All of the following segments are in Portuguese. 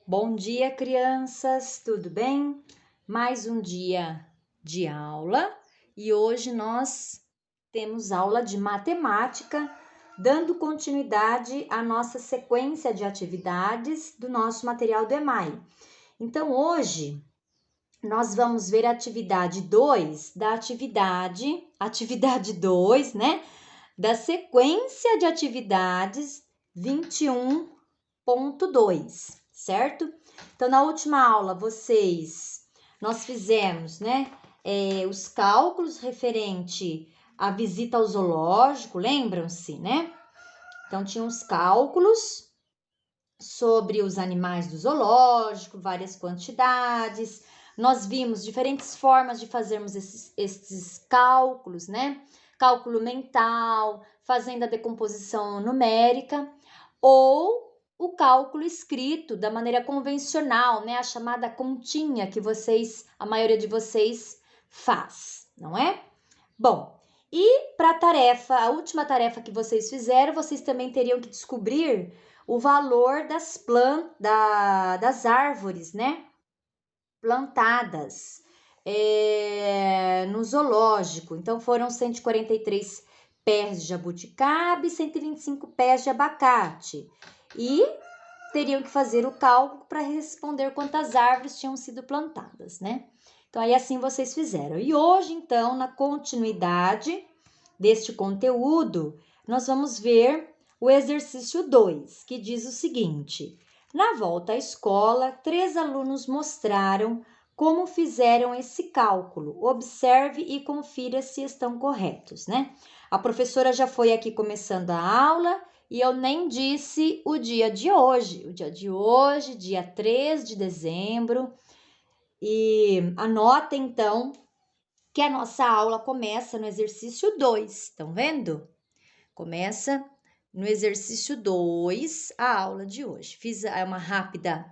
Bom dia, crianças, tudo bem? Mais um dia de aula e hoje nós temos aula de matemática, dando continuidade à nossa sequência de atividades do nosso material do EMAI. Então, hoje nós vamos ver a atividade 2 da atividade 2, né? Da sequência de atividades 21.2, certo? Então, na última aula, nós fizemos, né, os cálculos referente à visita ao zoológico, lembram-se, né? Então, tinha os cálculos sobre os animais do zoológico, várias quantidades. Nós vimos diferentes formas de fazermos esses cálculos, né? Cálculo mental, fazendo a decomposição numérica, ou o cálculo escrito da maneira convencional, né? A chamada continha que a maioria de vocês faz, não é? Bom, e para a última tarefa que vocês fizeram, vocês também teriam que descobrir o valor das árvores, né? Plantadas no zoológico. Então, foram 143 pés de jabuticaba e 125 pés de abacate. E teriam que fazer o cálculo para responder quantas árvores tinham sido plantadas, né? Então, aí assim vocês fizeram. E hoje, então, na continuidade deste conteúdo, nós vamos ver o exercício 2, que diz o seguinte: na volta à escola, 3 alunos mostraram como fizeram esse cálculo. Observe e confira se estão corretos, né? A professora já foi aqui começando a aula e eu nem disse o dia de hoje. O dia de hoje, dia 3 de dezembro. E anota então que a nossa aula começa no exercício 2, estão vendo? Começa no exercício 2 a aula de hoje. Fiz uma rápida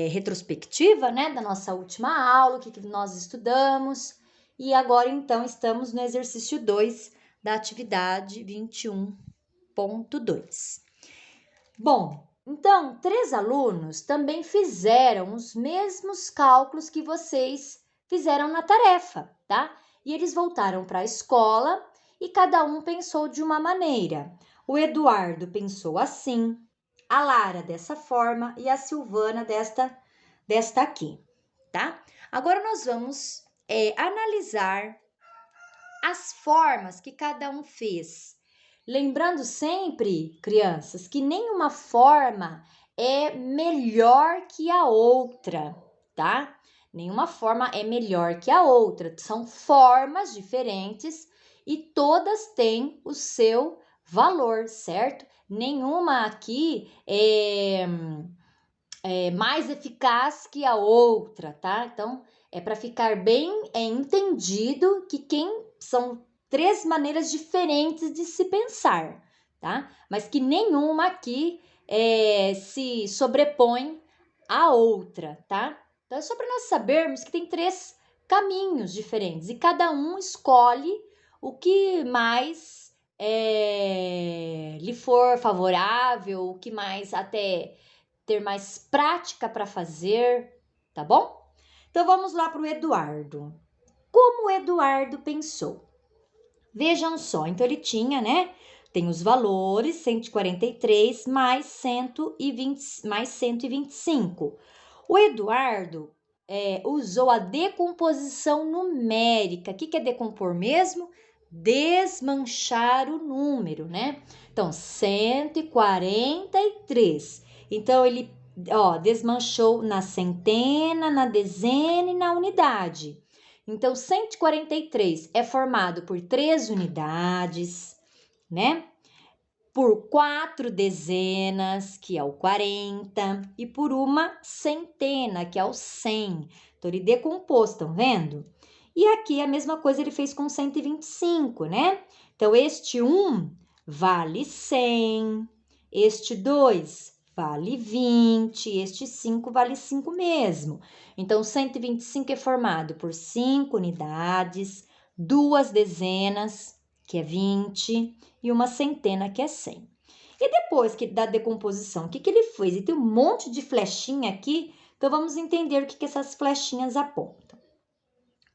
retrospectiva, né, da nossa última aula, o que nós estudamos, e agora então estamos no exercício 2 da atividade 21.2. Bom, então, 3 alunos também fizeram os mesmos cálculos que vocês fizeram na tarefa, tá? E eles voltaram para a escola e cada um pensou de uma maneira. O Eduardo pensou assim, a Lara dessa forma e a Silvana desta aqui, tá? Agora nós vamos analisar as formas que cada um fez. Lembrando sempre, crianças, que nenhuma forma é melhor que a outra, tá? Nenhuma forma é melhor que a outra. São formas diferentes e todas têm o seu valor, certo? Nenhuma aqui é mais eficaz que a outra, tá? Então, é para ficar bem entendido que são 3 maneiras diferentes de se pensar, tá? Mas que nenhuma aqui se sobrepõe à outra, tá? Então, é só para nós sabermos que tem 3 caminhos diferentes e cada um escolhe o que mais lhe for favorável, o que mais até ter mais prática para fazer, tá bom? Então vamos lá para o Eduardo. Como o Eduardo pensou? Vejam só, então ele tinha, né? Tem os valores 143 mais 125. O Eduardo usou a decomposição numérica. O que é decompor mesmo? Desmanchar o número, né? Então, 143. Então, ele desmanchou na centena, na dezena e na unidade. Então, 143 é formado por 3 unidades, né? Por 4 dezenas, que é o 40, e por uma centena, que é o 100. Então, ele decompôs, estão vendo? E aqui a mesma coisa ele fez com 125, né? Então, este 1 vale 100, este 2 vale 20, este 5 vale 5 mesmo. Então, 125 é formado por 5 unidades, 2 dezenas, que é 20, e uma centena, que é 100. E depois da decomposição, o que ele fez? Ele tem um monte de flechinha aqui, então vamos entender o que essas flechinhas apontam.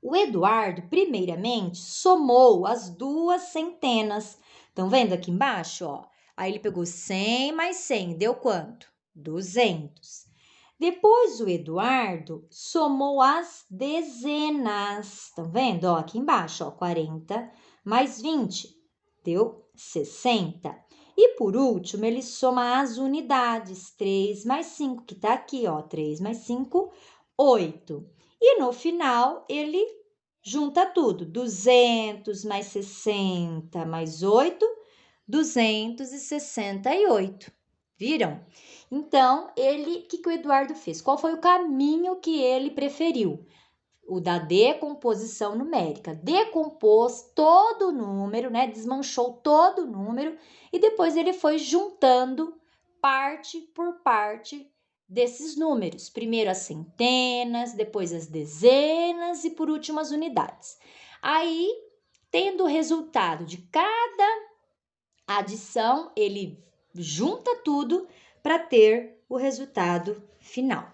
O Eduardo, primeiramente, somou as duas centenas. Estão vendo aqui embaixo, ó? Aí ele pegou 100 mais 100, deu quanto? 200. Depois o Eduardo somou as dezenas. Estão vendo? Ó, aqui embaixo, ó, 40 mais 20, deu 60. E por último, ele soma as unidades. 3 mais 5, que tá aqui, ó, 3 mais 5, 8. E no final, ele junta tudo. 200 mais 60 mais 8, 268. Viram? Então, o que o Eduardo fez? Qual foi o caminho que ele preferiu? O da decomposição numérica. Decompôs todo o número, né? Desmanchou todo o número e depois ele foi juntando parte por parte desses números. Primeiro as centenas, depois as dezenas e por último as unidades. Aí, tendo o resultado de cada adição, ele junta tudo para ter o resultado final,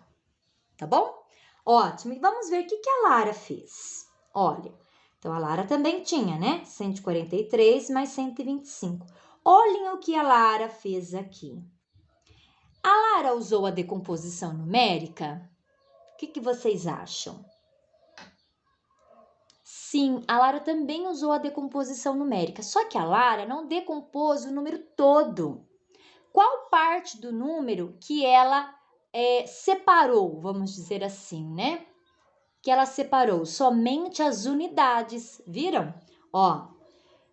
tá bom? Ótimo, e vamos ver o que a Lara fez. Olha, então a Lara também tinha, né? 143 mais 125. Olhem o que a Lara fez aqui. A Lara usou a decomposição numérica? O que vocês acham? Sim, a Lara também usou a decomposição numérica, só que a Lara não decompôs o número todo. Qual parte do número que ela separou, vamos dizer assim, né? Que ela separou somente as unidades, viram? Ó,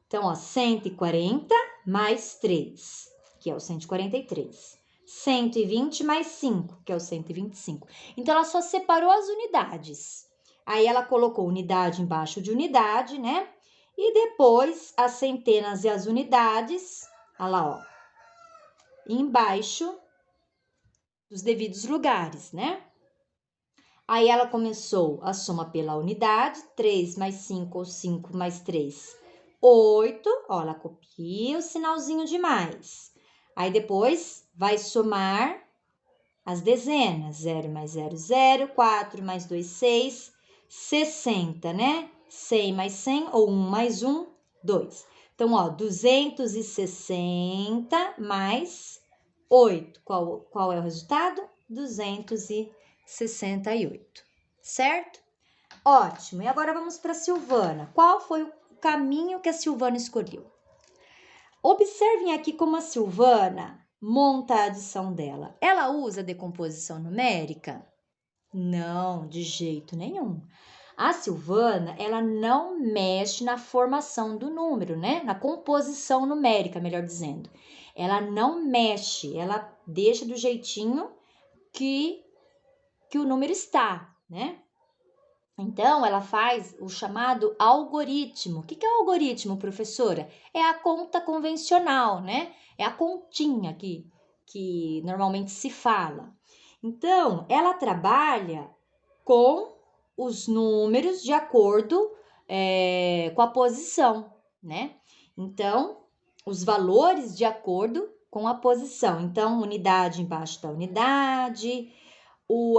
então, ó, 140 mais 3, que é o 143. 120 mais 5, que é o 125. Então, ela só separou as unidades. Aí, ela colocou unidade embaixo de unidade, né? E depois, as centenas e as unidades, olha lá, ó, embaixo dos devidos lugares, né? Aí, ela começou a soma pela unidade, 3 mais 5 ou 5 mais 3, 8. Ó, ela copia o sinalzinho de mais. Aí, depois, vai somar as dezenas, 0 mais 0, 0, 4 mais 2, 6, 60, né? 100 mais 100 ou 1 mais 1, 2. Então, ó, 260 mais 8. Qual é o resultado? 268, certo? Ótimo. E agora vamos para a Silvana. Qual foi o caminho que a Silvana escolheu? Observem aqui como a Silvana monta a adição dela. Ela usa a decomposição numérica? Não, de jeito nenhum. A Silvana, ela não mexe na formação do número, né? Na composição numérica, melhor dizendo. Ela não mexe, ela deixa do jeitinho que o número está, né? Então, ela faz o chamado algoritmo. O que é o algoritmo, professora? É a conta convencional, né? É a continha que normalmente se fala. Então, ela trabalha com os números de acordo com a posição, né? Então, os valores de acordo com a posição. Então, unidade embaixo da unidade,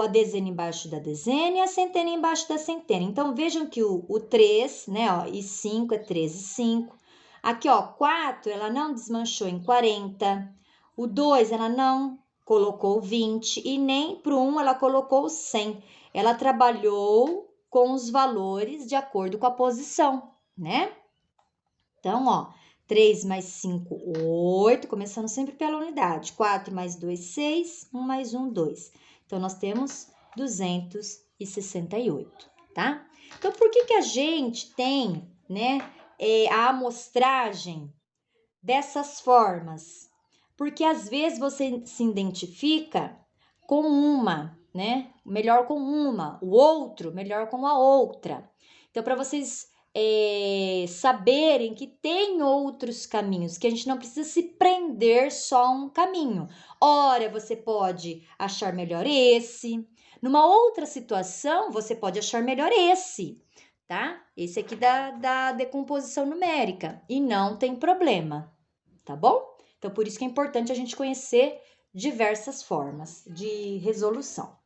a dezena embaixo da dezena e a centena embaixo da centena. Então, vejam que o 3, né, ó, e 5 é 13 e 5. Aqui, ó, 4, ela não desmanchou em 40. O 2, ela não colocou 20 e nem para o 1 ela colocou 100. Ela trabalhou com os valores de acordo com a posição, né? Então, ó, 3 mais 5, 8, começando sempre pela unidade. 4 mais 2, 6, 1 mais 1, 2. Então, nós temos 268, tá? Então, por que a gente tem, né, a amostragem dessas formas? Porque às vezes você se identifica com uma, né? Melhor com uma, o outro melhor com a outra. Então, para vocês saberem que tem outros caminhos, que a gente não precisa se prender só a um caminho. Ora, você pode achar melhor esse. Numa outra situação, você pode achar melhor esse, tá? Esse aqui da decomposição numérica. E não tem problema, tá bom? Então, por isso que é importante a gente conhecer diversas formas de resolução.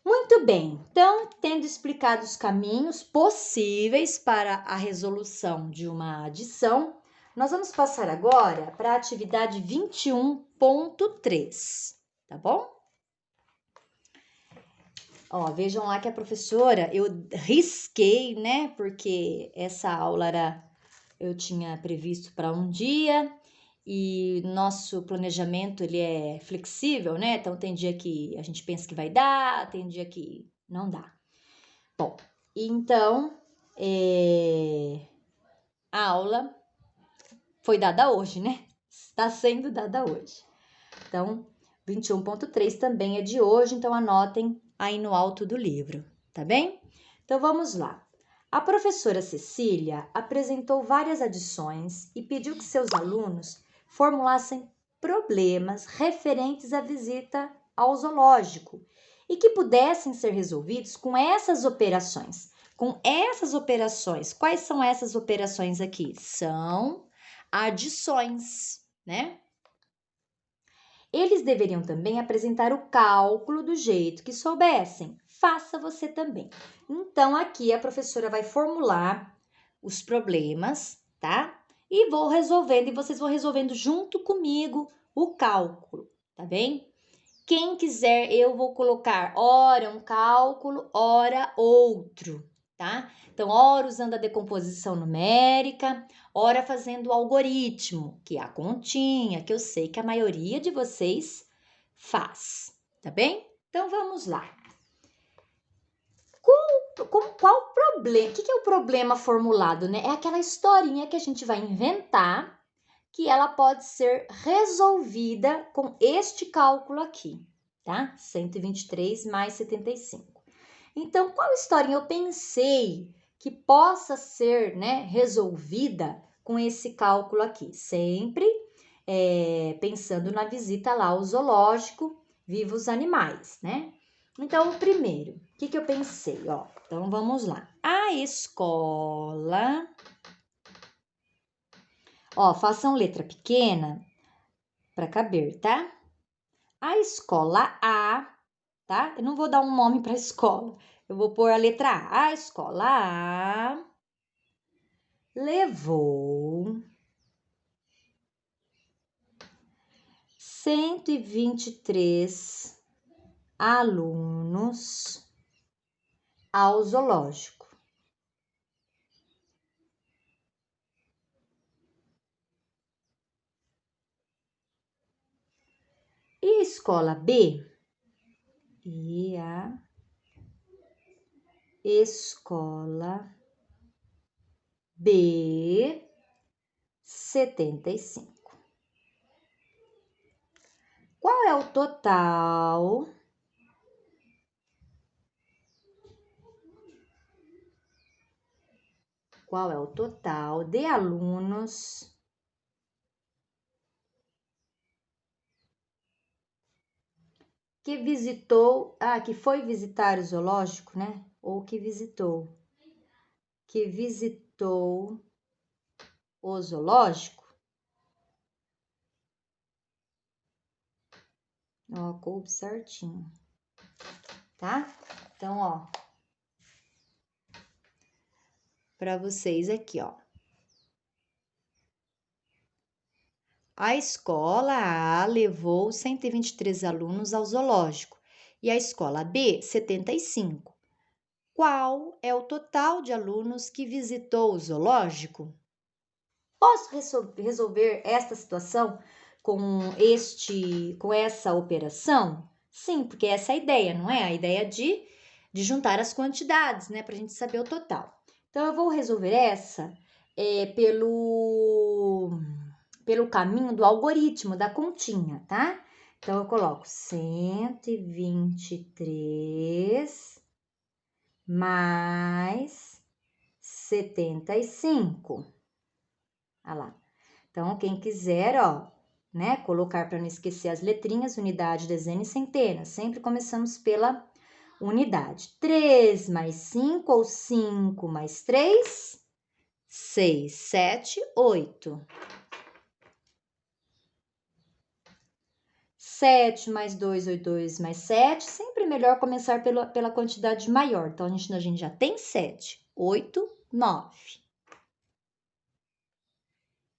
Muito bem, então, tendo explicado os caminhos possíveis para a resolução de uma adição, nós vamos passar agora para a atividade 21.3, tá bom? Ó, vejam lá que a professora, eu risquei, né? Porque essa aula eu tinha previsto para um dia e nosso planejamento, ele é flexível, né? Então, tem dia que a gente pensa que vai dar, tem dia que não dá. Bom, então, a aula foi dada hoje, né? Está sendo dada hoje. Então, 21.3 também é de hoje, então anotem aí no alto do livro, tá bem? Então, vamos lá. A professora Cecília apresentou várias adições e pediu que seus alunos formulassem problemas referentes à visita ao zoológico e que pudessem ser resolvidos com essas operações. Com essas operações, quais são essas operações aqui? São adições, né? Eles deveriam também apresentar o cálculo do jeito que soubessem. Faça você também. Então, aqui a professora vai formular os problemas, tá? E vou resolvendo, e vocês vão resolvendo junto comigo o cálculo, tá bem? Quem quiser, eu vou colocar ora um cálculo, ora outro, tá? Então, ora usando a decomposição numérica, ora fazendo o algoritmo, que é a continha, que eu sei que a maioria de vocês faz, tá bem? Então, vamos lá. Qual o problema? O que é o problema formulado, né? É aquela historinha que a gente vai inventar, que ela pode ser resolvida com este cálculo aqui, tá? 123 mais 75. Então, qual historinha eu pensei que possa ser, né, resolvida com esse cálculo aqui? Sempre pensando na visita lá ao zoológico, vivos animais, né? Então, o primeiro, o que eu pensei? Ó, então, vamos lá. A escola... Ó, façam letra pequena para caber, tá? A escola A, tá? Eu não vou dar um nome para a escola, eu vou pôr a letra A. A escola A levou 123 alunos ao zoológico. E a escola B? E a escola B, 75. Qual é o total de alunos que visitou, que foi visitar o zoológico, né? Ou que visitou o zoológico? Ó, coube certinho, tá? Então, ó, para vocês aqui, ó. A escola A levou 123 alunos ao zoológico e a escola B, 75. Qual é o total de alunos que visitou o zoológico? Posso resolver esta situação com essa operação? Sim, porque essa é a ideia, não é? A ideia de juntar as quantidades, né? Para a gente saber o total. Então, eu vou resolver essa pelo caminho do algoritmo, da continha, tá? Então, eu coloco 123 mais 75. Olha lá. Então, quem quiser, ó, né, colocar para não esquecer as letrinhas, unidade, dezena e centena. Sempre começamos pela unidade. 3 mais 5 ou 5 mais 3? 6, 7, 8. 7 mais 2, 8, 2 mais 7. Sempre melhor começar pela quantidade maior. Então, a gente já tem 7, 8, 9.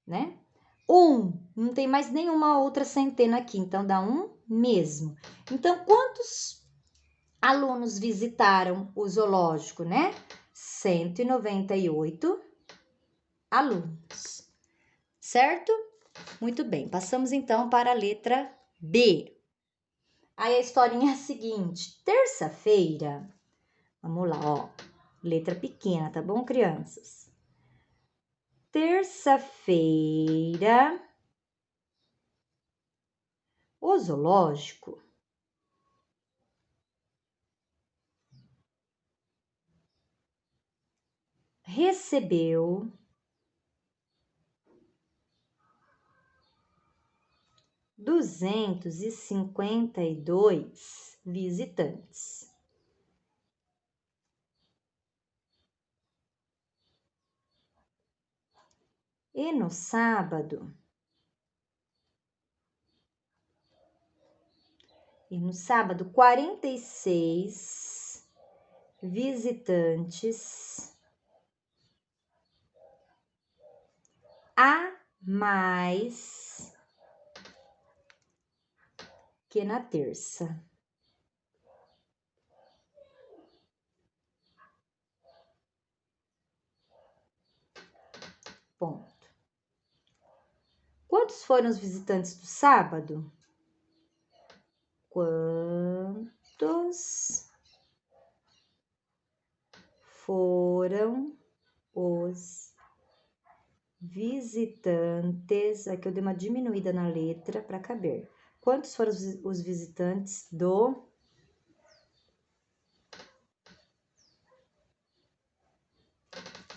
Né? 1, não tem mais nenhuma outra centena aqui, então dá 1 mesmo. Então, quantos alunos visitaram o zoológico, né? 198 alunos, certo? Muito bem, passamos então para a letra B. Aí a historinha é a seguinte, terça-feira, vamos lá, ó, letra pequena, tá bom, crianças? Terça-feira, o zoológico recebeu 252 visitantes. E no sábado, 46 visitantes a mais que na terça. Ponto. Quantos foram os visitantes do sábado? Quantos foram os visitantes? Aqui eu dei uma diminuída na letra para caber. Quantos foram os visitantes do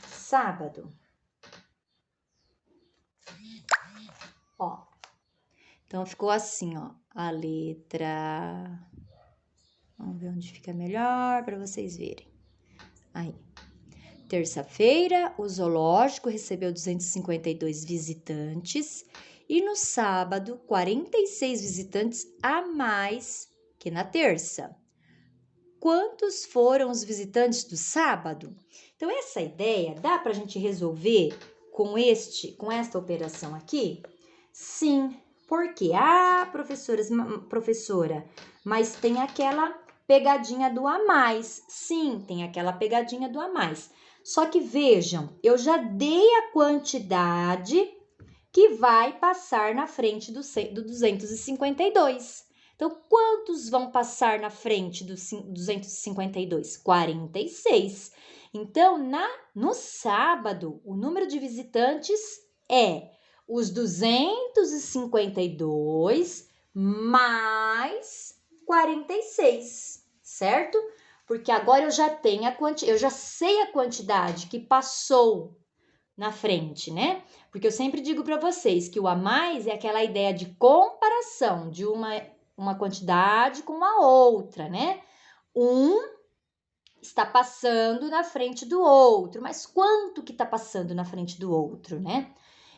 sábado? Ó, então ficou assim, ó, a letra... Vamos ver onde fica melhor para vocês verem. Aí. Terça-feira, o zoológico recebeu 252 visitantes e no sábado, 46 visitantes a mais que na terça. Quantos foram os visitantes do sábado? Então, essa ideia dá para a gente resolver com esta operação aqui? Sim, porque professora, mas tem aquela pegadinha do a mais. Sim, tem aquela pegadinha do a mais. Só que vejam, eu já dei a quantidade que vai passar na frente do 252. Então, quantos vão passar na frente do 252? 46. Então, no sábado, o número de visitantes é os 252 mais 46, certo? Porque agora eu já tenho eu já sei a quantidade que passou na frente, né? Porque eu sempre digo para vocês que o a mais é aquela ideia de comparação de uma quantidade com a outra, né? Um está passando na frente do outro, mas quanto que está passando na frente do outro, né?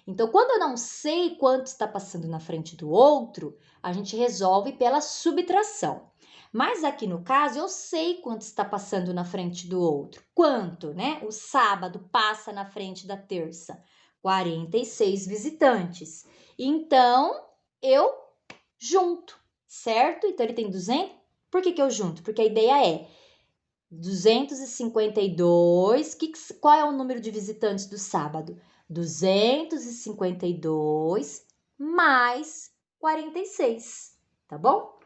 Então, quando eu não sei quanto está passando na frente do outro, a gente resolve pela subtração. Mas aqui no caso, eu sei quanto está passando na frente do outro. Quanto, né? O sábado passa na frente da terça. 46 visitantes. Então, eu junto, certo? Então, ele tem 200. Por que eu junto? Porque a ideia é 252. Qual é o número de visitantes do sábado? 252 mais 46, tá bom?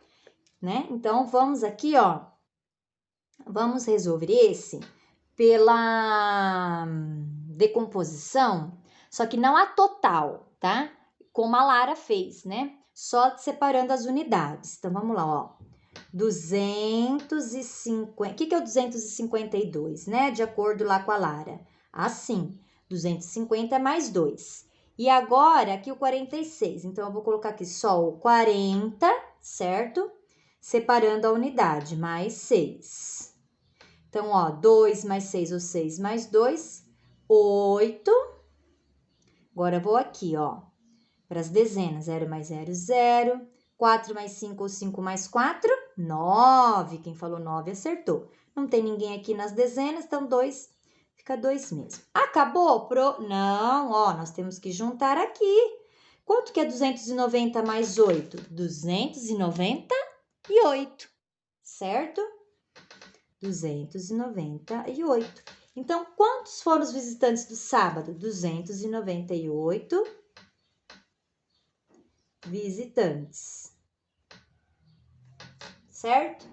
Né? Então, vamos aqui, ó. Vamos resolver esse pela decomposição, só que não a total, tá? Como a Lara fez, né? Só separando as unidades. Então, vamos lá, ó. 250... O que é o 252, né? De acordo lá com a Lara. Assim, 250 mais 2. E agora, aqui o 46. Então, eu vou colocar aqui só o 40, certo? Separando a unidade, mais 6. Então, ó, 2 mais 6, ou 6 mais 2, 8. Agora, eu vou aqui, ó, para as dezenas. 0 mais 0, 0. 4 mais 5 ou 5 mais 4? 9. Quem falou 9 acertou. Não tem ninguém aqui nas dezenas, então 2, fica 2 mesmo. Acabou? Não, ó, nós temos que juntar aqui. Quanto que é 290 mais 8? 298, certo? 298. Então, quantos foram os visitantes do sábado? 298 visitantes, certo?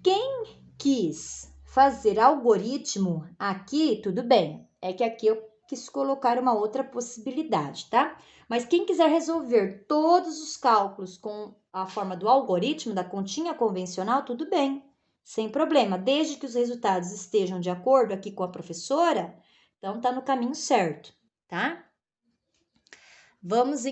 Quem quis fazer algoritmo aqui, tudo bem. É que aqui eu quis colocar uma outra possibilidade, tá? Mas quem quiser resolver todos os cálculos com a forma do algoritmo, da continha convencional, tudo bem, sem problema. Desde que os resultados estejam de acordo aqui com a professora, então tá no caminho certo, tá? Vamos